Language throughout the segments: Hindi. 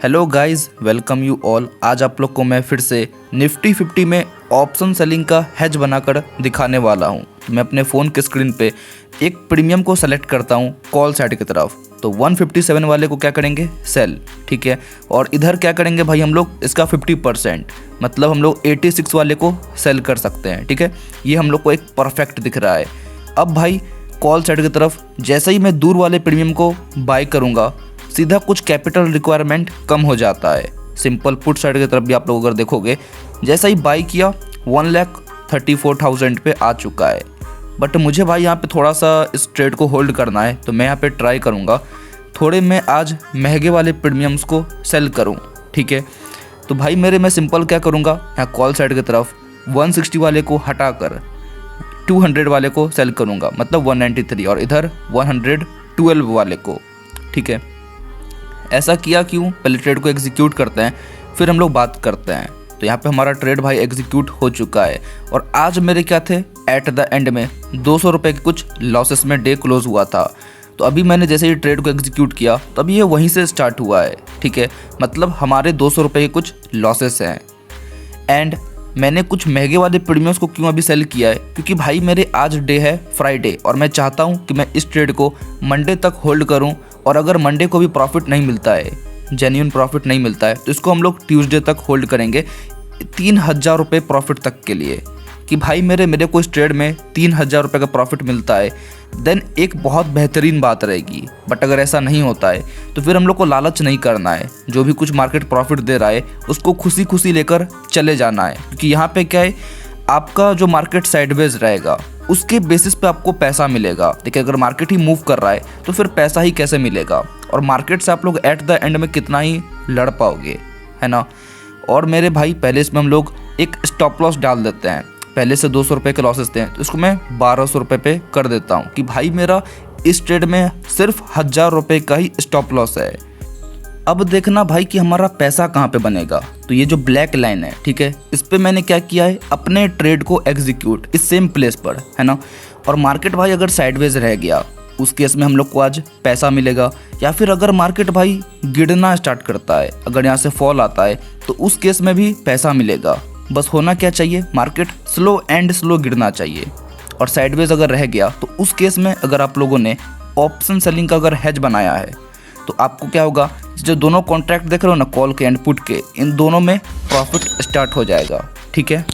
Hello guys, welcome you all. आज आप लोग को मैं फिर से निफ्टी 50 में ऑप्शन सेलिंग का हेज बनाकर दिखाने वाला हूं। मैं अपने फ़ोन के स्क्रीन पे एक प्रीमियम को सेलेक्ट करता हूं कॉल साइड की तरफ, तो 157 वाले को क्या करेंगे, सेल, ठीक है। और इधर क्या करेंगे भाई, हम लोग इसका 50%, मतलब हम लोग 86 वाले को सेल कर सकते हैं, ठीक है। ये हम लोग को एक परफेक्ट दिख रहा है। अब भाई कॉल साइड की तरफ जैसे ही मैं दूर वाले प्रीमियम को बाय करूँगा, सीधा कुछ कैपिटल रिक्वायरमेंट कम हो जाता है। सिंपल पुट साइड की तरफ भी आप लोग अगर देखोगे, जैसा ही बाई किया 1,34,000 पे आ चुका है। बट मुझे भाई यहाँ पे थोड़ा सा इस ट्रेड को होल्ड करना है, तो मैं यहाँ पे ट्राई करूँगा थोड़े मैं आज महंगे वाले प्रीमियम्स को सेल करूँ, ठीक है। तो भाई मैं सिंपल क्या करूँगा, यहाँ कॉल साइड की तरफ 160 वाले को हटाकर 200 वाले को सेल करूँगा, मतलब 193, और इधर 112 वाले को, ठीक है। ऐसा किया क्यों, पहले ट्रेड को एग्जीक्यूट करते हैं, फिर हम लोग बात करते हैं। तो यहाँ पे हमारा ट्रेड भाई एग्जीक्यूट हो चुका है, और आज मेरे क्या थे, एट द एंड में 200 रुपये के कुछ लॉसेस में डे क्लोज हुआ था। तो अभी मैंने जैसे ही ट्रेड को एग्जीक्यूट किया, तब ये वहीं से स्टार्ट हुआ है, ठीक है। मतलब हमारे 200 रुपये के कुछ लॉसेस हैं। एंड मैंने कुछ महंगे वाले प्रीमियम्स को क्यों अभी सेल किया है, क्योंकि भाई मेरे आज डे है फ्राइडे, और मैं चाहता हूँ कि मैं इस ट्रेड को मंडे तक होल्ड करूँ। और अगर मंडे को भी प्रॉफिट नहीं मिलता है, जेन्युइन प्रॉफिट नहीं मिलता है, तो इसको हम लोग ट्यूसडे तक होल्ड करेंगे 3,000 रुपये प्रॉफिट तक के लिए। कि भाई मेरे को इस ट्रेड में 3,000 रुपये का प्रॉफिट मिलता है, देन एक बहुत बेहतरीन बात रहेगी। बट अगर ऐसा नहीं होता है, तो फिर हम लोग को लालच नहीं करना है। जो भी कुछ मार्केट प्रॉफिट दे रहा है, उसको खुशी खुशी लेकर चले जाना है। क्योंकि यहाँ पे क्या है, आपका जो मार्केट साइडवेज रहेगा, उसके बेसिस पे आपको पैसा मिलेगा। देखिए, अगर मार्केट ही मूव कर रहा है, तो फिर पैसा ही कैसे मिलेगा, और मार्केट से आप लोग एट द एंड में कितना ही लड़ पाओगे, है ना। और मेरे भाई पहले इसमें हम लोग एक स्टॉप लॉस डाल देते हैं। पहले से 200 रुपये के लॉसेस थे, तो इसको मैं 1,200 रुपये पे कर देता हूँ कि भाई मेरा इस ट्रेड में सिर्फ 1,000 रुपये का ही स्टॉप लॉस है। अब देखना भाई कि हमारा पैसा कहाँ पे बनेगा। तो ये जो ब्लैक लाइन है, ठीक है, इस पे मैंने क्या किया है, अपने ट्रेड को एग्जीक्यूट इस सेम प्लेस पर, है ना। और मार्केट भाई अगर साइडवेज रह गया, उस केस में हम लोग को आज पैसा मिलेगा। या फिर अगर मार्केट भाई गिरना स्टार्ट करता है, अगर यहाँ से फॉल आता है, तो उस केस में भी पैसा मिलेगा। बस होना क्या चाहिए, मार्केट स्लो गिरना चाहिए। और साइडवेज अगर रह गया, तो उस केस में अगर आप लोगों ने ऑप्शन सेलिंग का अगर हेज बनाया है, तो आपको क्या होगा, जो दोनों कॉन्ट्रैक्ट देख रहे हो ना, कॉल के एंड पुट के, इन दोनों में प्रॉफिट स्टार्ट हो जाएगा, ठीक है।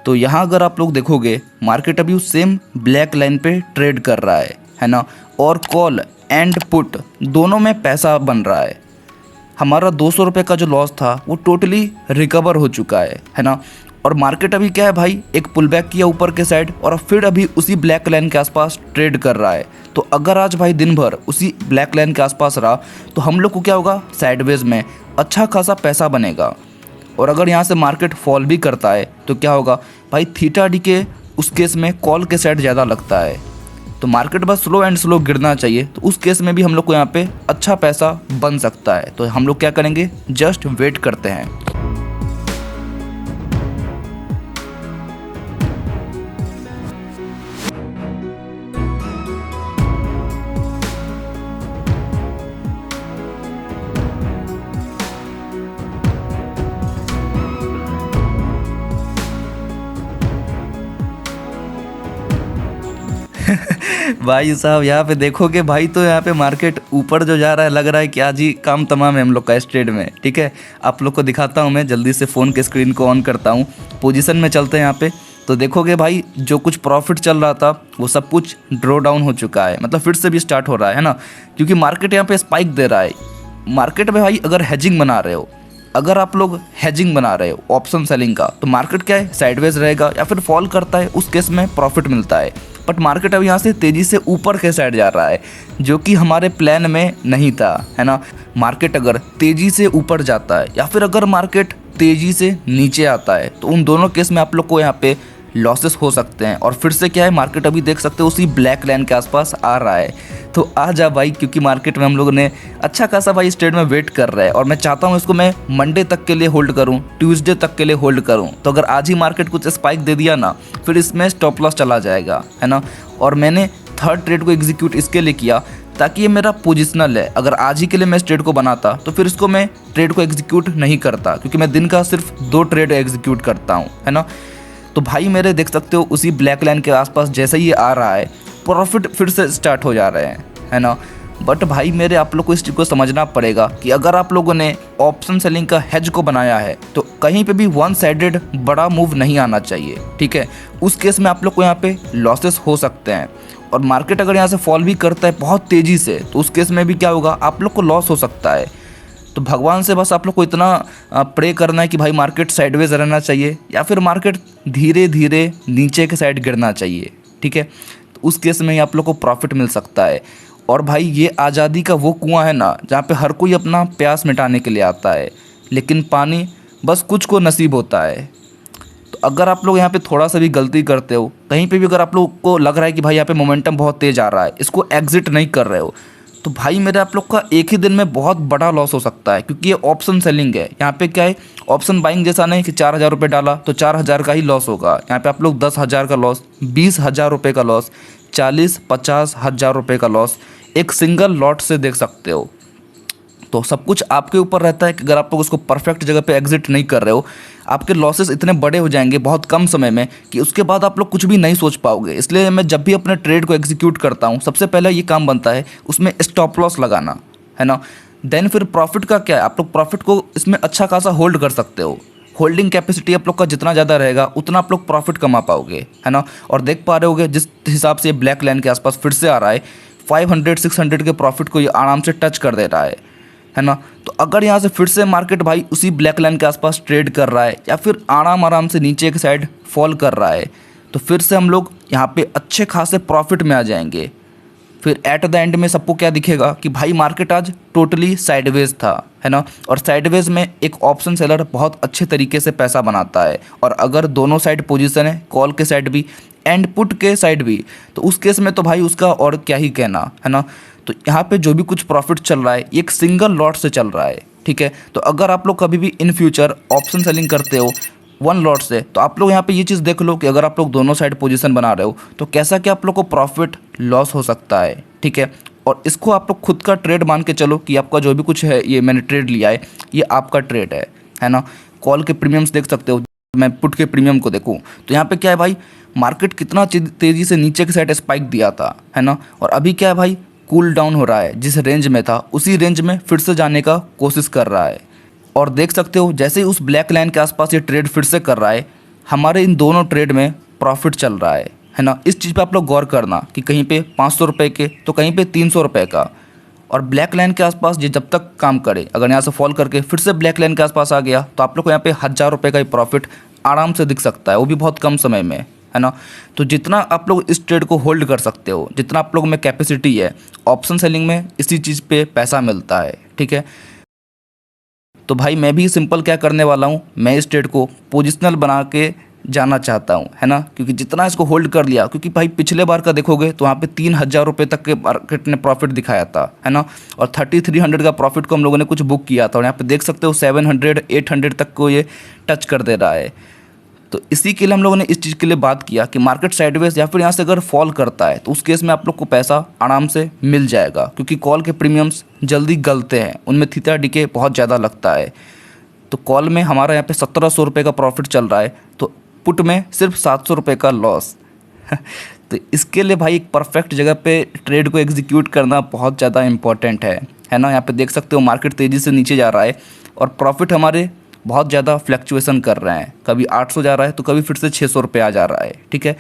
तो यहाँ अगर आप लोग देखोगे, मार्केट अभी उस सेम ब्लैक लाइन पे ट्रेड कर रहा है ना। और कॉल एंड पुट दोनों में पैसा बन रहा है। हमारा 200 रुपये का जो लॉस था, वो टोटली रिकवर हो चुका है ना। और मार्केट अभी क्या है भाई, एक पुल बैक किया ऊपर के साइड, और फिर अभी उसी ब्लैक लाइन के आसपास ट्रेड कर रहा है। तो अगर आज भाई दिन भर उसी ब्लैक लाइन के आसपास रहा, तो हम लोग को क्या होगा, साइडवेज में अच्छा खासा पैसा बनेगा। और अगर यहाँ से मार्केट फॉल भी करता है, तो क्या होगा भाई, थीटा डी के उस केस में कॉल के साइड ज़्यादा लगता है। तो मार्केट बस स्लो गिरना चाहिए, तो उस केस में भी हम लोग को यहाँ पे अच्छा पैसा बन सकता है। तो हम लोग क्या करेंगे, जस्ट वेट करते हैं। भाई साहब यहाँ पे देखोगे भाई, तो यहाँ पे मार्केट ऊपर जो जा रहा है, लग रहा है कि आज ही काम तमाम है हम लोग का इस ट्रेड में, ठीक है। आप लोग को दिखाता हूँ मैं, जल्दी से फ़ोन के स्क्रीन को ऑन करता हूँ, पोजीशन में चलते हैं यहाँ पे। तो देखोगे भाई, जो कुछ प्रॉफिट चल रहा था, वो सब कुछ ड्रॉ डाउन हो चुका है, मतलब फिर से भी स्टार्ट हो रहा है ना। क्योंकि मार्केट यहाँ पे स्पाइक दे रहा है। मार्केट में भाई अगर हेजिंग बना रहे हो, अगर आप लोग हेजिंग बना रहे हो ऑप्शन सेलिंग का, तो मार्केट क्या है, साइडवेज रहेगा या फिर फॉल करता है, उस केस में प्रॉफिट मिलता है। बट मार्केट अब यहाँ से तेज़ी से ऊपर के साइड जा रहा है, जो कि हमारे प्लान में नहीं था, है ना। मार्केट अगर तेज़ी से ऊपर जाता है, या फिर अगर मार्केट तेज़ी से नीचे आता है, तो उन दोनों केस में आप लोग को यहाँ पे लॉसेस हो सकते हैं। और फिर से क्या है, मार्केट अभी देख सकते हो उसी ब्लैक लाइन के आसपास आ रहा है। तो आ जा भाई, क्योंकि मार्केट में हम लोगों ने अच्छा खासा भाई इस ट्रेड में वेट कर रहा है और मैं चाहता हूँ इसको मैं मंडे तक के लिए होल्ड करूँ, ट्यूसडे तक के लिए होल्ड करूँ। तो अगर आज ही मार्केट कुछ स्पाइक दे दिया ना, फिर इसमें स्टॉप लॉस चला जाएगा, है ना। और मैंने थर्ड ट्रेड को एग्जीक्यूट इसके लिए किया ताकि ये मेरा पोजिशनल है। अगर आज ही के लिए मैं इस ट्रेड को बनाता तो फिर इसको मैं ट्रेड को एग्जीक्यूट नहीं करता, क्योंकि मैं दिन का सिर्फ 2 ट्रेड एग्जीक्यूट करता हूँ, है ना। तो भाई मेरे देख सकते हो उसी ब्लैक लाइन के आसपास जैसे ही आ रहा है, प्रॉफिट फिर से स्टार्ट हो जा रहे हैं, है ना। बट भाई मेरे आप लोग को इस चीज़ को समझना पड़ेगा कि अगर आप लोगों ने ऑप्शन सेलिंग का हेज को बनाया है तो कहीं पे भी वन साइडेड बड़ा मूव नहीं आना चाहिए, ठीक है। उस केस में आप लोग को यहाँ पे लॉसेस हो सकते हैं। और मार्केट अगर यहाँ से फॉल भी करता है बहुत तेज़ी से, तो उस केस में भी क्या होगा, आप लोग को लॉस हो सकता है। तो भगवान से बस आप लोग को इतना प्रे करना है कि भाई मार्केट साइडवेज रहना चाहिए या फिर मार्केट धीरे धीरे नीचे के साइड गिरना चाहिए, ठीक है। तो उस केस में ही आप लोग को प्रॉफिट मिल सकता है। और भाई ये आज़ादी का वो कुआं है ना, जहाँ पे हर कोई अपना प्यास मिटाने के लिए आता है, लेकिन पानी बस कुछ को नसीब होता है। तो अगर आप लोग यहाँ पे थोड़ा सा भी गलती करते हो, कहीं पे भी अगर आप लोग को लग रहा है कि भाई यहाँ पे मोमेंटम बहुत तेज़ आ रहा है, इसको एग्जिट नहीं कर रहे हो, तो भाई मेरे आप लोग का एक ही दिन में बहुत बड़ा लॉस हो सकता है। क्योंकि ये ऑप्शन सेलिंग है, यहाँ पे क्या है, ऑप्शन बाइंग जैसा नहीं कि 4,000 रुपये डाला तो 4,000 का ही लॉस होगा। यहाँ पे आप लोग 10,000 का लॉस, 20,000 रुपये का लॉस, 40-50,000 रुपये का लॉस एक सिंगल लॉट से देख सकते हो। तो सब कुछ आपके ऊपर रहता है कि अगर आप लोग उसको परफेक्ट जगह पे एग्जिट नहीं कर रहे हो, आपके लॉसेस इतने बड़े हो जाएंगे बहुत कम समय में कि उसके बाद आप लोग कुछ भी नहीं सोच पाओगे। इसलिए मैं जब भी अपने ट्रेड को एग्जीक्यूट करता हूँ, सबसे पहले ये काम बनता है उसमें स्टॉप लॉस लगाना, है ना। देन फिर प्रॉफिट का क्या है, आप लोग प्रॉफिट को इसमें अच्छा खासा होल्ड कर सकते हो। होल्डिंग कैपेसिटी आप लोग का जितना ज़्यादा रहेगा उतना आप लोग प्रॉफिट कमा पाओगे, है ना। और देख पा रहे होगे जिस हिसाब से ब्लैक लाइन के आसपास फिर से आ रहा है, 500-600 के प्रॉफिट को ये आराम से टच कर दे रहा है ना। तो अगर यहाँ से फिर से मार्केट भाई उसी ब्लैक लाइन के आसपास ट्रेड कर रहा है या फिर आराम से नीचे की साइड फॉल कर रहा है, तो फिर से हम लोग यहाँ पे अच्छे खासे प्रॉफिट में आ जाएंगे। फिर एट द एंड में सबको क्या दिखेगा कि भाई मार्केट आज टोटली साइडवेज था, है ना। और साइडवेज में एक ऑप्शन सेलर बहुत अच्छे तरीके से पैसा बनाता है। और अगर दोनों साइड पोजीशन है, कॉल के साइड भी एंड पुट के साइड भी, तो उस केस में तो भाई उसका और क्या ही कहना, है ना। तो यहाँ पे जो भी कुछ प्रॉफिट चल रहा है ये एक सिंगल लॉट से चल रहा है, ठीक है। तो अगर आप लोग कभी भी इन फ्यूचर ऑप्शन सेलिंग करते हो 1 लॉट से, तो आप लोग यहाँ पे ये चीज़ देख लो कि अगर आप लोग दोनों साइड पोजीशन बना रहे हो तो कैसा क्या आप लोग को प्रॉफिट लॉस हो सकता है, ठीक है। और इसको आप लोग खुद का ट्रेड मान के चलो कि आपका जो भी कुछ है ये मैंने ट्रेड लिया है ये आपका ट्रेड है ना। कॉल के प्रीमियम्स देख सकते हो, मैं पुट के प्रीमियम को देखूँ तो यहाँ पे क्या है भाई, मार्केट कितना तेज़ी से नीचे की साइड स्पाइक दिया था, है ना। और अभी क्या है भाई, कूल डाउन हो रहा है, जिस रेंज में था उसी रेंज में फिर से जाने का कोशिश कर रहा है। और देख सकते हो जैसे ही उस ब्लैक लाइन के आसपास ये ट्रेड फिर से कर रहा है, हमारे इन दोनों ट्रेड में प्रॉफिट चल रहा है ना। इस चीज़ पे आप लोग गौर करना कि कहीं पे 500 रुपये के तो कहीं पे 300 रुपये का। और ब्लैक लाइन के आसपास ये जब तक काम करे, अगर यहाँ से फॉल करके फिर से ब्लैक लाइन के आसपास आ गया तो आप लोग को यहाँ पे 1,000 रुपये का ही प्रॉफिट आराम से दिख सकता है, वो भी बहुत कम समय में, है ना। तो जितना आप लोग इस ट्रेड को होल्ड कर सकते हो, जितना आप लोग में कैपेसिटी है, ऑप्शन सेलिंग में इसी चीज़ पे पैसा मिलता है, ठीक है। तो भाई मैं भी सिंपल क्या करने वाला हूँ, मैं इस ट्रेड को पोजिशनल बना के जाना चाहता हूँ, है ना। क्योंकि जितना इसको होल्ड कर लिया, क्योंकि भाई पिछले बार का देखोगे तो वहाँ पे 3,000 रुपये तक के मार्केट ने प्रॉफिट दिखाया था, है ना। और 3,300 का प्रॉफिट को हम लोगों ने कुछ बुक किया था और यहाँ पे देख सकते हो 700-800 तक को ये टच कर दे रहा है। तो इसी के लिए हम लोगों ने इस चीज़ के लिए बात किया कि मार्केट साइडवेज या फिर यहाँ से अगर फॉल करता है तो उस केस में आप लोग को पैसा आराम से मिल जाएगा, क्योंकि कॉल के प्रीमियम्स जल्दी गलते हैं, उनमें थीटा डीके बहुत ज़्यादा लगता है। तो कॉल में हमारा यहाँ पे 1,700 रुपये का प्रॉफिट चल रहा है, तो पुट में सिर्फ 700 रुपये का लॉस। तो इसके लिए भाई एक परफेक्ट जगह पे ट्रेड को एग्जीक्यूट करना बहुत ज़्यादा इंपॉर्टेंट है ना। यहाँ पे देख सकते हो मार्केट तेज़ी से नीचे जा रहा है और प्रॉफिट हमारे बहुत ज़्यादा फ्लैक्चुएसन कर रहे हैं, कभी 800 जा रहा है तो कभी फिर से 600 रुपये आ जा रहा है, ठीक है।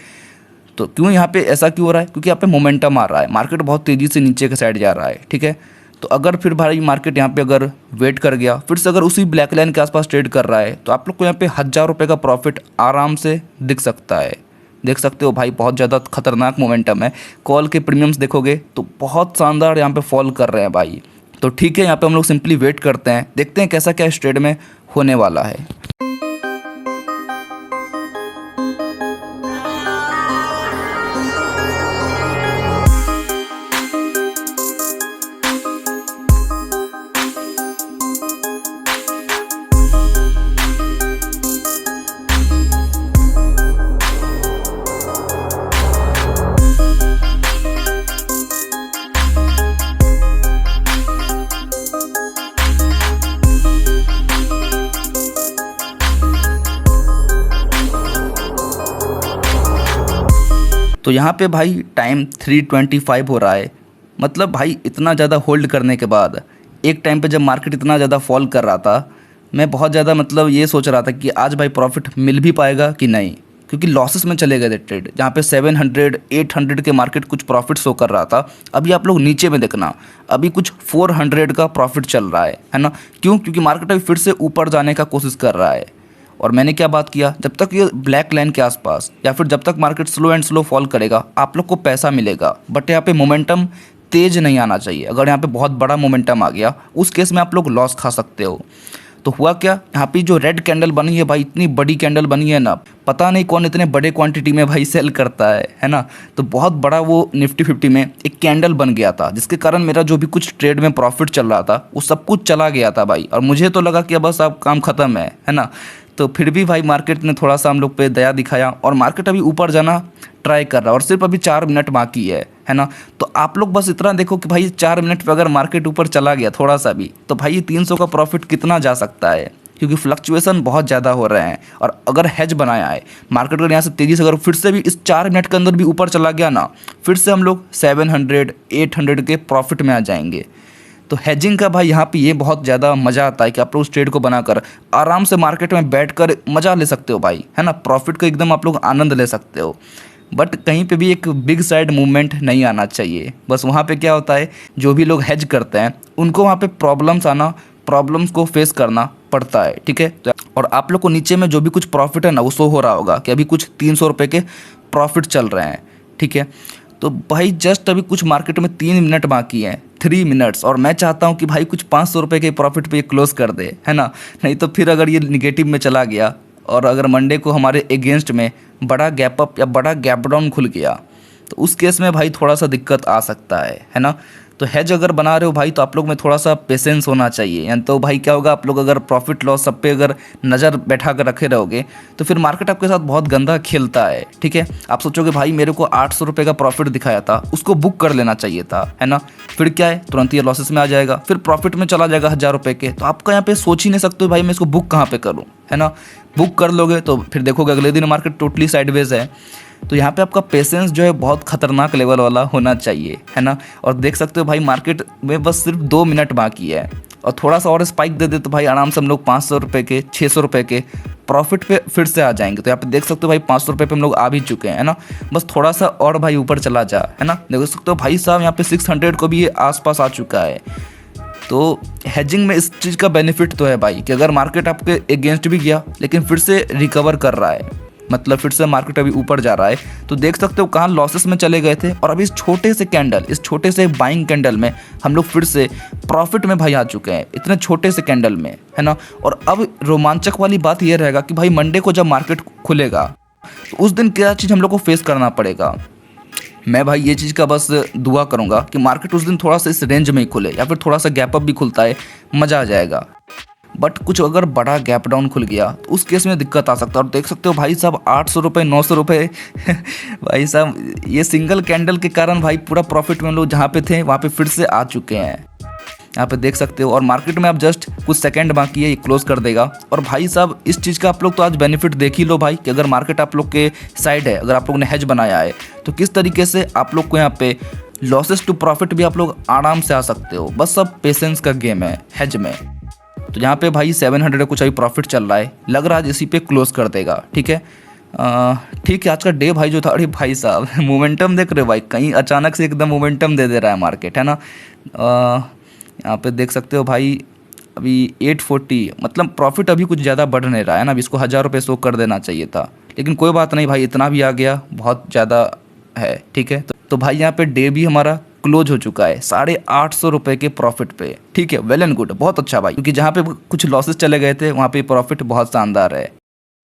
तो क्यों यहाँ पे ऐसा क्यों हो रहा है, क्योंकि यहाँ पे मोमेंटम आ रहा है, मार्केट बहुत तेज़ी से नीचे के साइड जा रहा है, ठीक है। तो अगर फिर भाई मार्केट यहाँ पे अगर वेट कर गया, फिर से अगर उसी ब्लैक लाइन के आसपास ट्रेड कर रहा है, तो आप लोग को यहाँ पे 1,000 रुपये का प्रॉफिट आराम से दिख सकता है। देख सकते हो भाई बहुत ज़्यादा खतरनाक मोमेंटम है। कॉल के प्रीमियम्स देखोगे तो बहुत शानदार यहाँ पे फॉल कर रहे हैं भाई। तो ठीक है, यहाँ पे हम लोग सिंपली वेट करते हैं, देखते हैं कैसा क्या इस ट्रेड में होने वाला है। तो यहाँ पे भाई टाइम 3:25 हो रहा है। मतलब भाई इतना ज़्यादा होल्ड करने के बाद एक टाइम पे जब मार्केट इतना ज़्यादा फॉल कर रहा था, मैं बहुत ज़्यादा मतलब ये सोच रहा था कि आज भाई प्रॉफिट मिल भी पाएगा कि नहीं, क्योंकि लॉसेस में चले गए थे ट्रेड। जहाँ पे 700 800 के मार्केट कुछ प्रॉफिट शो कर रहा था, अभी आप लोग नीचे में देखना, अभी कुछ 400 का प्रॉफिट चल रहा है ना। क्यों? क्योंकि मार्केट अभी फिर से ऊपर जाने का कोशिश कर रहा है। और मैंने क्या बात किया, जब तक ये ब्लैक लाइन के आसपास या फिर जब तक market slow and slow fall करेगा आप लोग को पैसा मिलेगा, बट यहाँ पे मोमेंटम तेज नहीं आना चाहिए। अगर यहाँ पे बहुत बड़ा मोमेंटम आ गया उस केस में आप लोग लॉस खा सकते हो। तो हुआ क्या, यहाँ पे जो रेड कैंडल बनी है भाई, इतनी बड़ी कैंडल बनी है ना, पता नहीं कौन इतने बड़े क्वांटिटी में भाई सेल करता है ना। तो बहुत बड़ा वो निफ्टी 50 में एक कैंडल बन गया था, जिसके कारण मेरा जो भी कुछ ट्रेड में प्रॉफिट चल रहा था वो सब कुछ चला गया था भाई। और मुझे तो लगा कि अब बस अब काम ख़त्म है ना। तो फिर भी भाई मार्केट ने थोड़ा सा हम लोग पे दया दिखाया और मार्केट अभी ऊपर जाना ट्राई कर रहा है और सिर्फ अभी 4 मिनट बाकी है ना। तो आप लोग बस इतना देखो कि भाई 4 मिनट पे अगर मार्केट ऊपर चला गया थोड़ा सा भी, तो भाई ये 300 का प्रॉफिट कितना जा सकता है, क्योंकि फ्लक्चुएसन बहुत ज़्यादा हो रहे हैं। और अगर हेज बनाया है मार्केट, अगर यहाँ से तेज़ी से अगर फिर से भी इस 4 मिनट के अंदर भी ऊपर चला गया ना, फिर से हम लोग 700 800 के प्रॉफिट में आ जाएंगे। तो हेजिंग का भाई यहाँ पे ये बहुत ज़्यादा मज़ा आता है कि आप लोग उस ट्रेड को बनाकर आराम से मार्केट में बैठकर मज़ा ले सकते हो भाई, है ना। प्रॉफिट का एकदम आप लोग आनंद ले सकते हो। बट कहीं पे भी एक बिग साइड मूवमेंट नहीं आना चाहिए। बस वहाँ पे क्या होता है, जो भी लोग हेज करते हैं उनको वहाँ पे प्रॉब्लम्स को फेस करना पड़ता है, ठीक है। तो और आप लोग को नीचे में जो भी कुछ प्रॉफिट है ना वो शो हो रहा होगा कि अभी कुछ 300 रुपये के प्रॉफिट चल रहे हैं, ठीक है। तो भाई जस्ट अभी कुछ मार्केट में 3 मिनट बाकी हैं, 3 मिनट्स, और मैं चाहता हूँ कि भाई कुछ 500 रुपये के प्रॉफिट पे ये क्लोज कर दे, है ना। नहीं तो फिर अगर ये निगेटिव में चला गया और अगर मंडे को हमारे अगेंस्ट में बड़ा गैप अप या बड़ा गैप डाउन खुल गया, तो उस केस में भाई थोड़ा सा दिक्कत आ सकता है ना। तो हेज अगर बना रहे हो भाई तो आप लोग में थोड़ा सा पेशेंस होना चाहिए। यानी तो भाई क्या होगा, आप लोग अगर प्रॉफिट लॉस सब पे अगर नज़र बैठा कर रखे रहोगे तो फिर मार्केट आपके साथ बहुत गंदा खेलता है, ठीक है। आप सोचोगे भाई मेरे को 800 रुपये का प्रॉफिट दिखाया था, उसको बुक कर लेना चाहिए था, है ना। फिर क्या है, तुरंत ये लॉसेस में आ जाएगा, फिर प्रॉफिट में चला जाएगा 1000 रुपये के। तो आपका यहाँ पे सोच ही नहीं सकते भाई मैं इसको बुक कहाँ पे करूँ, है ना। बुक कर लोगे तो फिर देखोगे अगले दिन मार्केट टोटली साइडवेज है। तो यहाँ पे आपका पेशेंस जो है बहुत खतरनाक लेवल वाला होना चाहिए, है ना। और देख सकते हो भाई मार्केट में बस सिर्फ 2 मिनट बाकी है, और थोड़ा सा और स्पाइक दे दे तो भाई आराम से हम लोग 500 रुपये के 600 रुपये के प्रॉफिट पे फिर से आ जाएंगे। तो यहाँ पे देख सकते हो भाई 500 रुपये पे हम लोग आ भी चुके हैं, है ना। बस थोड़ा सा और भाई ऊपर चला जा, है ना। देख सकते हो भाई साहब यहाँ पे 600 को भी ये आसपास आ चुका है। तो हेजिंग में इस चीज़ का बेनिफिट तो है भाई कि अगर मार्केट आपके अगेंस्ट भी गया लेकिन फिर से रिकवर कर रहा है, मतलब फिर से मार्केट अभी ऊपर जा रहा है, तो देख सकते हो कहाँ लॉसेस में चले गए थे और अभी इस छोटे से कैंडल, इस छोटे से बाइंग कैंडल में हम लोग फिर से प्रॉफिट में भाई आ चुके हैं, इतने छोटे से कैंडल में, है ना। और अब रोमांचक वाली बात यह रहेगा कि भाई मंडे को जब मार्केट खुलेगा तो उस दिन क्या चीज़ हम लोग को फेस करना पड़ेगा। मैं भाई ये चीज़ का बस दुआ करूँगा कि मार्केट उस दिन थोड़ा सा इस रेंज में ही खुले या फिर थोड़ा सा गैप अप भी खुलता है, मज़ा आ जाएगा। बट कुछ अगर बड़ा गैप डाउन खुल गया तो उस केस में दिक्कत आ सकता है। और देख सकते हो भाई साहब 800 रुपये 900 रुपये भाई साहब ये सिंगल कैंडल के कारण भाई पूरा प्रॉफिट में हम लोग जहाँ पे थे वहाँ पे फिर से आ चुके हैं, यहाँ पे देख सकते हो। और मार्केट में अब जस्ट कुछ सेकंड बाकी है, ये क्लोज कर देगा। और भाई साहब इस चीज़ का आप लोग तो आज बेनिफिट देख ही लो भाई कि अगर मार्केट आप लोग के साइड है, अगर आप लोग ने हेज बनाया है तो किस तरीके से आप लोग को यहाँ पे लॉसेस टू प्रॉफिट भी आप लोग आराम से आ सकते हो। बस सब पेशेंस का गेम है हेज में। तो यहाँ पे भाई 700 कुछ अभी प्रॉफिट चल रहा है, लग रहा है इसी पे क्लोज कर देगा, ठीक है। ठीक है, आज का डे भाई जो था, अरे भाई साहब मोमेंटम देख रहे हो भाई, कहीं अचानक से एकदम मोमेंटम दे रहा है मार्केट, है ना। यहाँ पे देख सकते हो भाई अभी 840, मतलब प्रॉफिट अभी कुछ ज़्यादा बढ़ नहीं रहा है ना। अभी इसको 1000 रुपये शो कर देना चाहिए था, लेकिन कोई बात नहीं भाई, इतना भी आ गया बहुत ज़्यादा है, ठीक है। तो भाई यहाँ पे डे भी हमारा क्लोज हो चुका है 850 रुपये के प्रॉफिट पे, ठीक है। वेल एंड गुड, बहुत अच्छा भाई, क्योंकि जहाँ पे कुछ लॉसेस चले गए थे वहाँ पे प्रॉफिट बहुत शानदार है।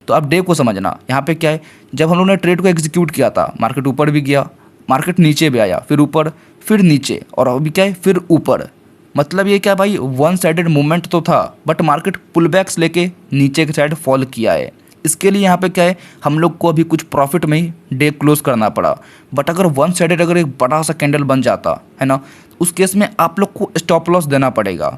तो आप डे को समझना, यहाँ पे क्या है, जब हम लोगों ने ट्रेड को एग्जीक्यूट किया था मार्केट ऊपर भी गया, मार्केट नीचे भी आया, फिर ऊपर, फिर नीचे, और अभी क्या है फिर ऊपर। मतलब ये क्या भाई, वन साइडेड मूवमेंट तो था बट मार्केट पुल बैक्स लेके नीचे की साइड फॉल किया है। इसके लिए यहाँ पे क्या है, हम लोग को अभी कुछ प्रॉफिट में ही डे क्लोज करना पड़ा। बट अगर वन साइडेड अगर एक बड़ा सा कैंडल बन जाता है ना, उस केस में आप लोग को स्टॉप लॉस देना पड़ेगा।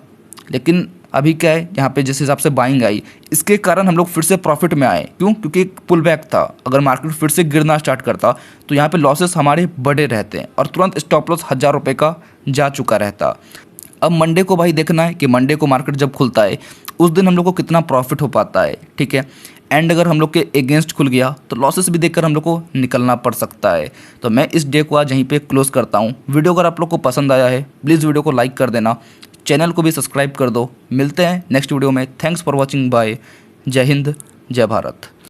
लेकिन अभी क्या है, यहाँ पे जिस हिसाब से बाइंग आई, इसके कारण हम लोग फिर से प्रॉफिट में आए। क्यों? क्योंकि एक पुल बैक था। अगर मार्केट फिर से गिरना स्टार्ट करता तो यहाँ पे लॉसेस हमारे बड़े रहते हैं और तुरंत स्टॉप लॉस 1000 रुपये का जा चुका रहता। अब मंडे को भाई देखना है कि मंडे को मार्केट जब खुलता है उस दिन हम लोग को कितना प्रॉफिट हो पाता है, ठीक है। एंड अगर हम लोग के अगेंस्ट खुल गया तो लॉसेस भी देखकर हम लोग को निकलना पड़ सकता है। तो मैं इस डे को आज यहीं पे क्लोज करता हूँ। वीडियो अगर आप लोग को पसंद आया है प्लीज़ वीडियो को लाइक कर देना, चैनल को भी सब्सक्राइब कर दो। मिलते हैं नेक्स्ट वीडियो में। Thanks for watching, bye. जय हिंद, जय भारत।